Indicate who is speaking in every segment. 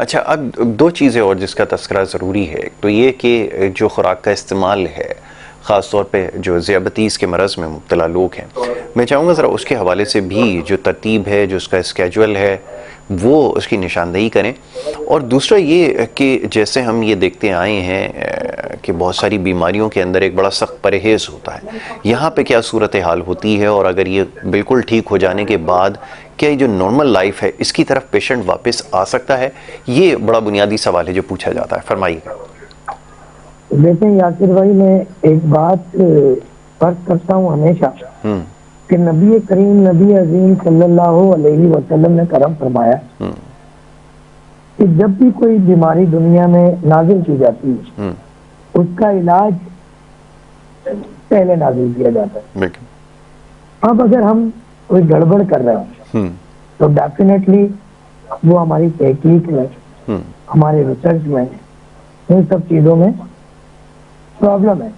Speaker 1: اچھا، اب دو چیزیں اور جس کا تذکرہ ضروری ہے، تو یہ کہ جو خوراک کا استعمال ہے خاص طور پہ جو ذیابطیس کے مرض میں مبتلا لوگ ہیں، میں چاہوں گا ذرا اس کے حوالے سے بھی جو ترتیب ہے، جو اس کا اسکیجول ہے، وہ اس کی نشاندہی کریں. اور دوسرا یہ کہ جیسے ہم یہ دیکھتے آئے ہیں کہ بہت ساری بیماریوں کے اندر ایک بڑا سخت پرہیز ہوتا ہے، یہاں پہ کیا صورتحال ہوتی ہے، اور اگر یہ بالکل ٹھیک ہو جانے کے بعد کیا یہ جو نارمل لائف ہے اس کی طرف پیشنٹ واپس آ سکتا ہے؟ یہ بڑا بنیادی سوال ہے جو پوچھا جاتا ہے. فرمائیے.
Speaker 2: دیکھیں یاسر بھائی، میں ایک بات فرض کرتا ہوں ہمیشہ کہ نبی کریم نبی عظیم صلی اللہ علیہ وسلم نے کرم فرمایا کہ جب بھی کوئی بیماری دنیا میں نازل کی جاتی ہے اس کا علاج پہلے نازل کیا جاتا ہے. اب اگر ہم کوئی گڑبڑ کر رہے ہیں تو ڈیفینیٹلی وہ ہماری تحقیق میں، ہمارے ریسرچ میں، ان سب چیزوں میں پرابلم ہے.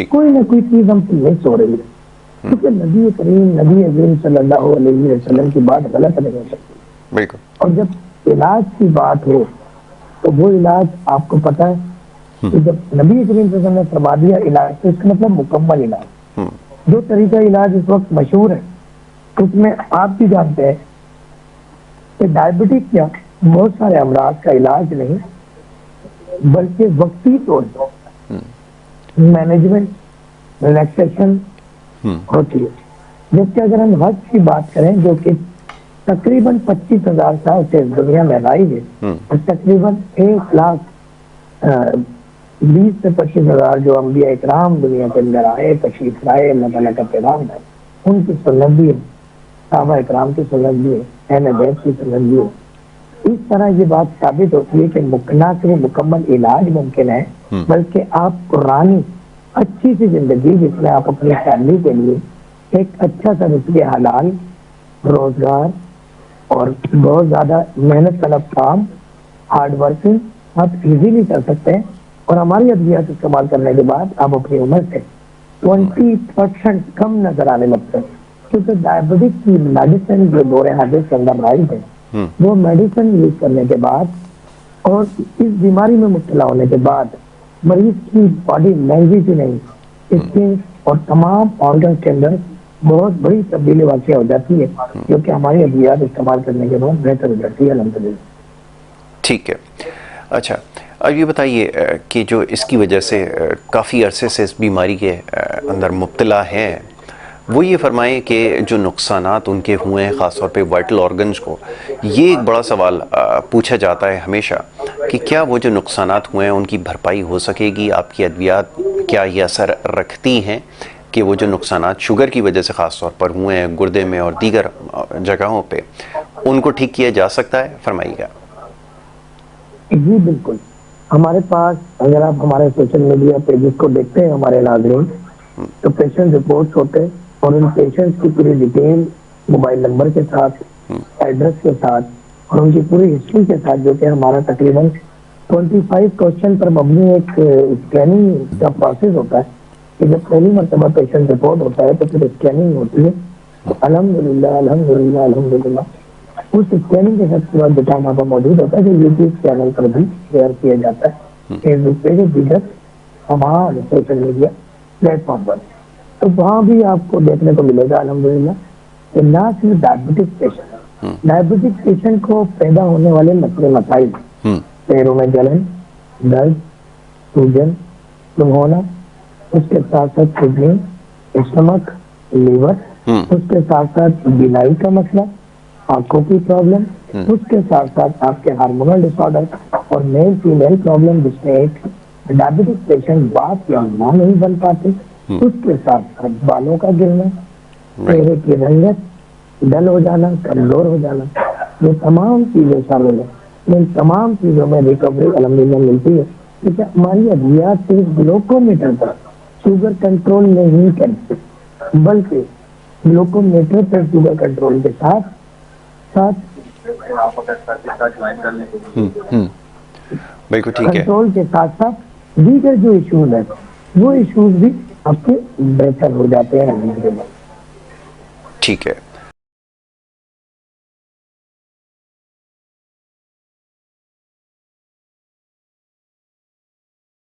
Speaker 2: کوئی نہ کوئی چیز ہم سے مس ہو رہی ہے، کیونکہ نبی کریم نبی عظیم صلی اللہ علیہ وسلم کی بات غلط نہیں ہو سکتی. اور جب علاج کی بات ہو تو وہ علاج آپ کو پتہ ہے کہ جب نبی کریم صلی اللہ علیہ وسلم نے فرما دیا علاج، تو اس کا مطلب مکمل علاج. جو طریقہ علاج اس وقت مشہور ہے اس میں آپ بھی جانتے ہیں کہ ڈائبٹک کیا بہت سارے امراض کا علاج نہیں بلکہ وقتی طور پر مینجمنٹ، ریلیکسیشن ہوتی ہے. جبکہ اگر ہم حج کی بات کریں جو کہ تقریباً 25,000 سال سے دنیا میں لائی ہے، اور تقریباً 1,20,000 سے 25,000 جو انبیاء اکرام دنیا کے اندر آئے، تشریف لائے، اللہ تعالیٰ کا پیغام ہے، ان کی سنت بھی ہے، صحابہ اکرام کی سنت بھی ہے، اہل بیت کی سنت بھی ہے. اس طرح یہ بات ثابت ہوتی ہے کہ نہ صرف مکمل علاج ممکن ہے بلکہ آپ قرآنی اچھی سی زندگی جس میں آپ اپنی فیملی کے لیے ایک اچھا سا رزق حلال، روزگار اور بہت زیادہ محنت طلب کام، ہارڈ ورکنگ آپ ایزیلی کر سکتے ہیں. اور ہماری ادویات استعمال کرنے کے بعد آپ اپنی عمر سے 20% کم نظر آنے لگتے ہیں. کیونکہ ڈائبٹک کی میڈیسن جو دور حادث کے اندر رائج ہے، وہ میڈیسن یوز کرنے کے بعد اور اس بیماری میں مبتلا ہونے کے بعد مریض کی باڈی لینگویج ہی نہیں، اسکن اور تمام آرگن کے اندر بہت بڑی تبدیلی واقع ہو جاتی ہے، جو کہ ہماری ادویات استعمال کرنے کے بعد بہتر ہو جاتی ہے الحمدللہ.
Speaker 1: ٹھیک ہے. اچھا، اب یہ بتائیے کہ جو اس کی وجہ سے کافی عرصے سے اس بیماری کے اندر مبتلا ہیں، وہ یہ فرمائیں کہ جو نقصانات ان کے ہوئے ہیں خاص طور پہ وائٹل آرگنز کو، یہ ایک بڑا سوال پوچھا جاتا ہے ہمیشہ کہ کیا وہ جو نقصانات ہوئے ہیں ان کی بھرپائی ہو سکے گی؟ آپ کی ادویات کیا یہ اثر رکھتی ہیں کہ وہ جو نقصانات شوگر کی وجہ سے خاص طور پر ہوئے ہیں گردے میں اور دیگر جگہوں پہ، ان کو ٹھیک کیا جا سکتا ہے؟ فرمائیے گا.
Speaker 2: جی بالکل. ہمارے پاس اگر آپ ہمارے سوشل میڈیا پیجز کو دیکھتے ہیں ہمارے ناظرین، تو پیشنٹ رپورٹس ہوتے ہیں اور ان پیشنٹس کی پوری ڈیٹیل موبائل نمبر کے ساتھ، ایڈریس کے ساتھ اور ان کی پوری ہسٹری کے ساتھ، جو کہ ہمارا تقریباً 25 کوشچن پر مبنی ایک اسکیننگ کا پروسیس ہوتا ہے کہ جب پہلی مرتبہ پیشنٹ رپورٹ ہوتا ہے تو پھر اسکیننگ ہوتی ہے. الحمدللہ الحمدللہ الحمدللہ اس اسکیننگ کے ساتھ بعد ڈیٹا وہاں پر موجود ہوتا ہے جو یوٹیوب چینل پر بھی شیئر کیا جاتا ہے، فیس بک پہ جو دیگر تمام سوشل میڈیا پلیٹ فارم پر. تو وہاں بھی آپ کو دیکھنے کو ملے گا الحمدللہ کہ نہ صرف ڈائبٹک پیشنٹ کو پیدا ہونے والے مسئلے مسائل، پیروں میں جلن، درد، سوجن، گم ہونا، اس کے ساتھ ساتھ کڈنی، اسٹمک، لیور، اس کے ساتھ ساتھ بینائی کا مسئلہ، آنکھوں کی پرابلم، اس کے ساتھ ساتھ آپ کے ہارمونل ڈس آرڈر اور میل فیمیل پرابلم جس میں ایک ڈائبٹک پیشنٹ باپ یا ماں نہیں بن پاتے، اس کے ساتھ ساتھ بالوں کا گرنا، چہرے کی رنگت ڈل ہو جانا، کمزور ہو جانا، یہ تمام چیزیں شامل ہیں. ان تمام چیزوں میں ریکوری الحمدللہ ملتی ہے، کیونکہ ہماری ادویات صرف گلوکومیٹر پر شوگر کنٹرول نہیں کرتے بلکہ گلوکومیٹر پر شوگر کنٹرول کے ساتھ
Speaker 1: بالکل ٹھیک ہے،
Speaker 2: کنٹرول کے ساتھ ساتھ دیگر جو ایشوز ہیں وہ ایشوز بھی آپ کے بہتر ہو جاتے ہیں.
Speaker 1: ٹھیک ہے.